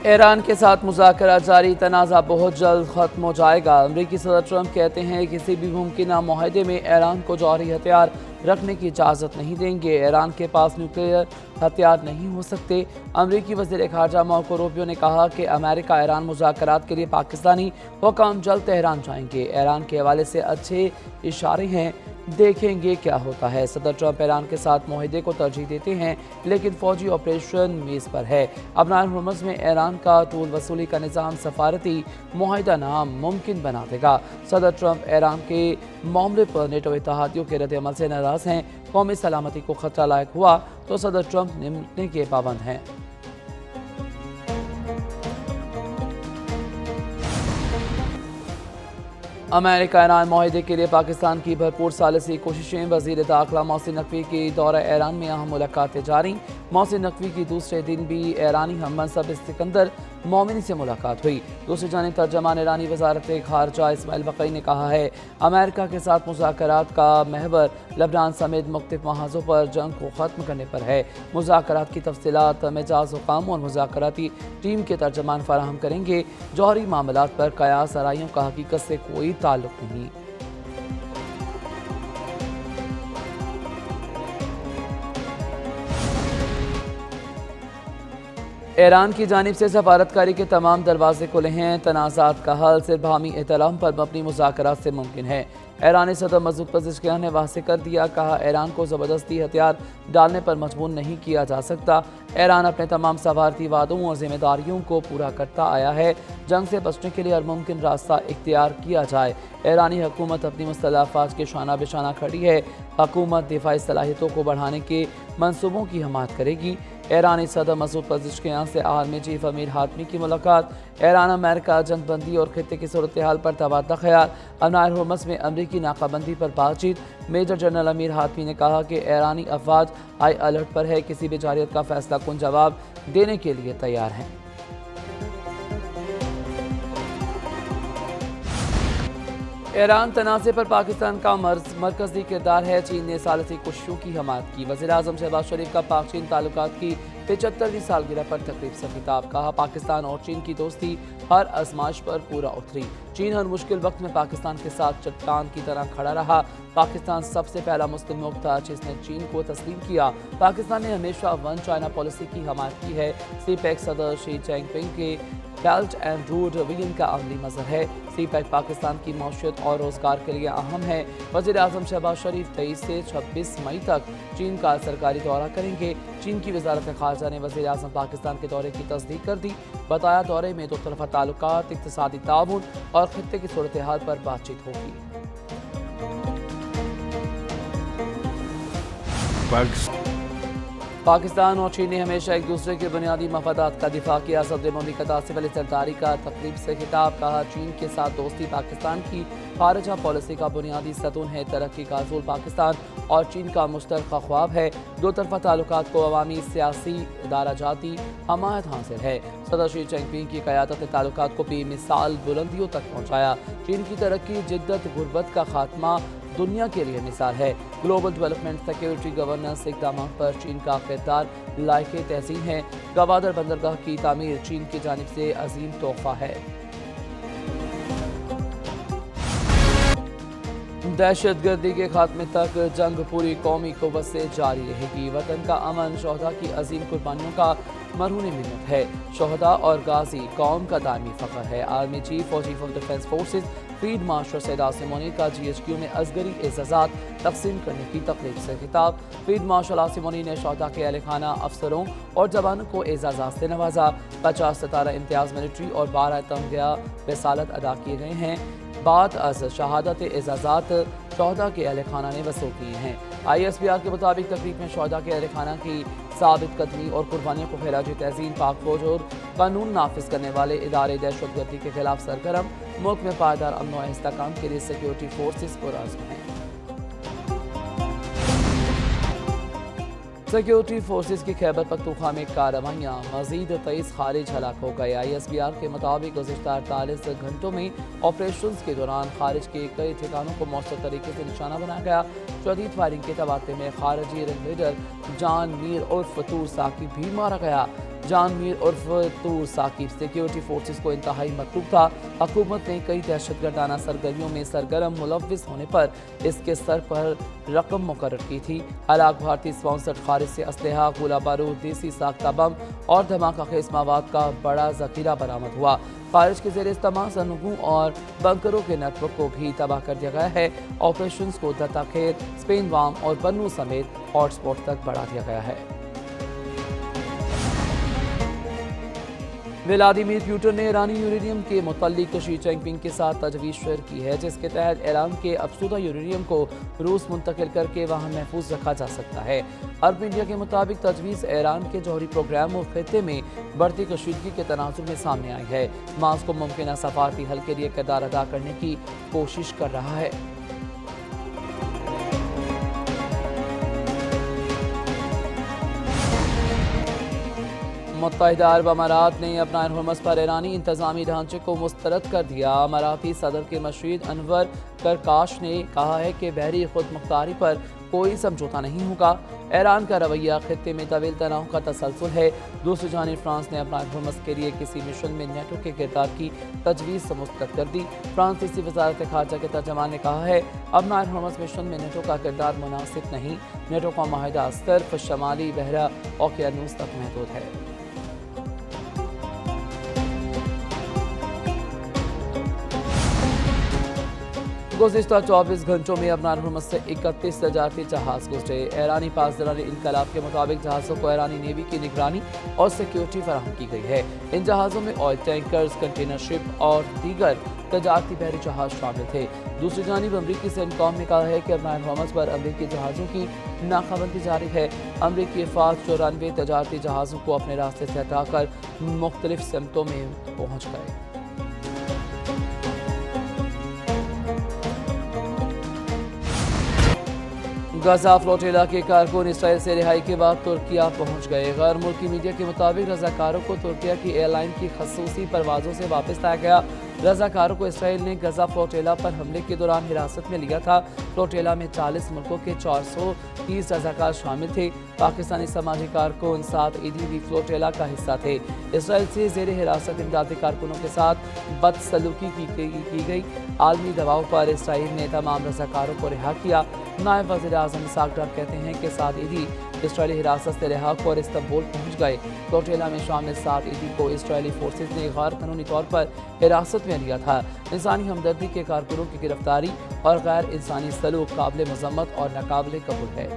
ایران کے ساتھ مذاکرات جاری، تنازع بہت جلد ختم ہو جائے گا۔ امریکی صدر ٹرمپ کہتے ہیں کسی بھی ممکنہ معاہدے میں ایران کو جوہری ہتھیار رکھنے کی اجازت نہیں دیں گے۔ ایران کے پاس نیوکلیئر ہتھیار نہیں ہو سکتے۔ امریکی وزیر خارجہ مارکو روبیو نے کہا کہ امریکہ ایران مذاکرات کے لیے پاکستانی حکام جلد تہران جائیں گے۔ ایران کے حوالے سے اچھے اشارے ہیں، دیکھیں گے کیا ہوتا ہے۔ صدر ٹرمپ ایران کے ساتھ معاہدے کو ترجیح دیتے ہیں لیکن فوجی آپریشن میز پر ہے۔ ابنائے ہرمز میں ایران کا ٹول وصولی کا نظام سفارتی معاہدہ ناممکن بنا دے گا۔ صدر ٹرمپ ایران کے معاملے پر نیٹو اتحادیوں کے رد عمل سے ناراض ہیں۔ قومی سلامتی کو خطرہ لاحق ہوا تو صدر ٹرمپ نمٹنے کے پابند ہیں۔ امریکہ ایران معاہدے کے لیے پاکستان کی بھرپور ثالثی کوششیں۔ وزیر داخلہ محسن نقوی کی دورہ ایران میں اہم ملاقاتیں جاری۔ محسن نقوی کی دوسرے دن بھی ایرانی ہم منصب اسکندر مومنی سے ملاقات ہوئی۔ دوسری جانب ترجمان ایرانی وزارت خارجہ اسماعیل بقائی نے کہا ہے امریکہ کے ساتھ مذاکرات کا محور لبنان سمیت مختلف محاذوں پر جنگ کو ختم کرنے پر ہے۔ مذاکرات کی تفصیلات مجاز حکام اور مذاکراتی ٹیم کے ترجمان فراہم کریں گے۔ جوہری معاملات پر قیاس آرائیوں کا حقیقت سے کوئی تعلق نہیں۔ ایران کی جانب سے سفارتکاری کے تمام دروازے کھلے ہیں۔ تنازعات کا حل صرف باہمی احترام پر مبنی مذاکرات سے ممکن ہے۔ ایرانی صدر مسعود پزشکیان نے واضح کر دیا، کہا ایران کو زبردستی ہتھیار ڈالنے پر مجبور نہیں کیا جا سکتا۔ ایران اپنے تمام سفارتی وعدوں اور ذمہ داریوں کو پورا کرتا آیا ہے۔ جنگ سے بچنے کے لیے ہر ممکن راستہ اختیار کیا جائے۔ ایرانی حکومت اپنی مسلح افواج کے شانہ بہ شانہ کھڑی ہے۔ حکومت دفاعی صلاحیتوں کو بڑھانے کے منصوبوں کی حمایت کرے گی۔ ایرانی صدر مسعود پزشکیان سے آرمی چیف امیر حاتمی کی ملاقات۔ ایران امریکہ جنگ بندی اور خطے کی صورتحال پر تبادلہ خیال۔ ابنائے ہرمز میں امریکی ناکہ بندی پر بات چیت۔ میجر جنرل امیر حاتمی نے کہا کہ ایرانی افواج ہائی الرٹ پر ہے، کسی بھی جارحیت کا فیصلہ کن جواب دینے کے لیے تیار ہیں۔ ایران تنازع پر پاکستان کا مرکزی کردار ہے۔ چین نے ثالثی کوششوں کی حمایت کی۔ وزیراعظم شہباز شریف کا پاک چین تعلقات کی 75ویں سالگرہ پر تقریب سے خطاب۔ کہا پاکستان اور چین کی دوستی ہر آزمائش پر پورا اتری۔ چین ہر مشکل وقت میں پاکستان کے ساتھ چٹان کی طرح کھڑا رہا۔ پاکستان سب سے پہلا مسلم ملک تھا جس نے چین کو تسلیم کیا۔ پاکستان نے ہمیشہ ون چائنا پالیسی کی حمایت کی ہے۔ سی پیک صدر شی جن پنگ کے بیلٹ اینڈ روڈ رویے کا عملی مظہر ہے۔ سی پیک پاکستان کی معیشت اور روزگار کے لیے اہم ہے۔ وزیر اعظم شہباز شریف 23 سے 26 مئی تک چین کا سرکاری دورہ کریں گے۔ چین کی وزارت خارجہ نے وزیر اعظم پاکستان کے دورے کی تصدیق کر دی۔ بتایا دورے میں دو طرفہ تعلقات، اقتصادی تعاون اور خطے کی صورتحال پر بات چیت ہوگی۔ پاکستان اور چین نے ہمیشہ ایک دوسرے کے بنیادی مفادات کا دفاع کیا۔ صدر مملکت آصف علی زرداری کا تقریب سے خطاب۔ کہا چین کے ساتھ دوستی پاکستان کی خارجہ پالیسی کا بنیادی ستون ہے۔ ترقی کا اصول پاکستان اور چین کا مشترکہ خواب ہے۔ دو طرفہ تعلقات کو عوامی، سیاسی، ادارہ جاتی حمایت حاصل ہے۔ صدر شی جن پنگ کی قیادت نے تعلقات کو بے مثال بلندیوں تک پہنچایا۔ چین کی ترقی، جدت، غربت کا خاتمہ دنیا کے لیے مثال ہے۔ گلوبل ڈیولپمنٹ، سیکیورٹی، گورننس اقدامات پر چین کا کردار لائق تحسین ہے۔ گوادر بندرگاہ کی تعمیر چین کی جانب سے عظیم تحفہ ہے۔ دہشت گردی کے خاتمے تک جنگ پوری قومی قوت سے جاری رہے گی۔ وطن کا امن شہداء کی عظیم قربانیوں کا مرہون منت ہے۔ شہداء اور غازی قوم کا دائمی فخر ہے۔ آرمی چیف اور chief of defence forces field marshal Syed Asim Munir کا GHQ میں عسکری اعزازات تقسیم کرنے کی تقریب سے خطاب۔ فیلڈ مارشل عاصم منیر نے شہداء کے اہل خانہ، افسروں اور جوانوں کو اعزازات سے نوازا۔ 50 ستارہ امتیاز ملٹری اور 12 تمغہ رسالت ادا کیے گئے ہیں۔ بعد از شہادت اعزازات شہداء کے اہل خانہ نے وصول کیے ہیں۔ ISPR کے مطابق تقریب میں شہداء کے اہل خانہ کی ثابت قدمی اور قربانیوں کو خراج تحسین، پاک فوج اور قانون نافذ کرنے والے ادارے دہشت گردی کے خلاف سرگرم، ملک میں پائیدار امن و استحکام کے لیے سیکیورٹی فورسز پرعزم ہیں۔ سیکیورٹی فورسز کی خیبر پختونخوا میں کارروائیاں، مزید 23 خارج ہلاک ہو گئے۔ ISPR کے مطابق گزشتہ 48 گھنٹوں میں آپریشنز کے دوران خارج کے کئی ٹھکانوں کو مؤثر طریقے سے نشانہ بنایا گیا۔ شدید فائرنگ کے تبادلے میں خارجی رنگ لیڈر جان میر عرف طور ثاقب بھی مارا گیا۔ جان میر عرف طور ثاقب سیکیورٹی فورسز کو انتہائی مطلوب تھا۔ حکومت نے کئی دہشت گردانہ سرگرمیوں میں سرگرم ملوث ہونے پر اس کے سر پر رقم مقرر کی تھی۔ ہلاک بھارتی اسپانسرڈ خارج سے اسلحہ، گولہ بارود، دیسی ساختہ بم اور دھماکہ خیز مواد کا بڑا ذخیرہ برآمد ہوا۔ خارج کے زیر استعمال سرنگوں اور بنکروں کے نیٹ ورک کو بھی تباہ کر دیا گیا ہے۔ آپریشنز کو دتا خیر، اسپین وام اور بنو سمیت ہاٹ اسپاٹ تک بڑھا دیا گیا ہے۔ ولادیمیر پوٹن نے ایرانی یورینیم کے متعلق شی جن پنگ کے ساتھ تجویز شیئر کی ہے، جس کے تحت ایران کے افزودہ یورینیم کو روس منتقل کر کے وہاں محفوظ رکھا جا سکتا ہے۔ عرب میڈیا کے مطابق تجویز ایران کے جوہری پروگرام اور خطے میں بڑھتی کشیدگی کے تناظر میں سامنے آئی ہے۔ ماسکو ممکنہ سفارتی حل کے لیے کردار ادا کرنے کی کوشش کر رہا ہے۔ متحدہ عرب امارات نے اپنا ہرمز پر ایرانی انتظامی ڈھانچے کو مسترد کر دیا۔ اماراتی صدر کے مشیر انور کرکاش نے کہا ہے کہ بحری خود مختاری پر کوئی سمجھوتہ نہیں ہوگا۔ ایران کا رویہ خطے میں طویل تناؤ کا تسلسل ہے۔ دوسری جانب فرانس نے اپنا ہرمز کے لیے کسی مشن میں نیٹو کے کردار کی تجویز مسترد کر دی۔ فرانسیسی وزارت خارجہ کے ترجمان نے کہا ہے، اپنا ہرمز مشن میں نیٹو کا کردار مناسب نہیں۔ نیٹو کا معاہدہ صرف شمالی بحیرہ اوقیانوس تک محدود ہے۔ گزشتہ 24 گھنٹوں میں اپنا ہرمز سے 31 تجارتی جہاز گزرے۔ ایرانی پاسداران انقلاب کے مطابق جہازوں کو ایرانی نیوی کی نگرانی اور سیکیورٹی فراہم کی گئی ہے۔ ان جہازوں میں آئل ٹینکرز، کنٹینر شپ اور دیگر تجارتی بحری جہاز شامل تھے۔ دوسری جانب امریکی سینٹکام نے کہا ہے کہ اپنا ہرمز پر امریکی جہازوں کی ناکہ بندی جاری ہے۔ امریکی افواج 94 تجارتی جہازوں کو اپنے راستے سے ہٹا کر مختلف سمتوں میں پہنچ گئے۔ غزہ فلوٹیلا کے کارکن اسرائیل سے رہائی کے بعد ترکیہ پہنچ گئے۔ غیر ملکی میڈیا کے مطابق رضاکاروں کو ترکیہ کی ایئر لائن کی خصوصی پروازوں سے واپس لایا گیا۔ رضاکاروں کو اسرائیل نے غزہ فلوٹیلا پر حملے کے دوران حراست میں لیا تھا۔ فلوٹیلا میں 40 ملکوں کے 430 رضاکار شامل تھے۔ پاکستانی سماجی کارکن سعد عیدی بھی فلوٹیلا کا حصہ تھے۔ اسرائیل سے زیر حراست امدادی کارکنوں کے ساتھ بدسلوکی کی گئی۔ عالمی دباؤ پر اسرائیل نے تمام رضاکاروں کو رہا کیا۔ نائب وزیر اعظم اسحاق ڈار کہتے ہیں کہ سعد عیدی اسرائیلی حراست سے رہا اور استنبول پہنچ گئے۔ فلوٹیلا میں شامل سعد عیدی کو اسرائیلی فورسز نے غیر قانونی طور پر حراست میں لیا تھا۔ انسانی ہمدردی کے کارکنوں کی گرفتاری اور غیر انسانی سلوک قابل مذمت اور ناقابل قبول ہے۔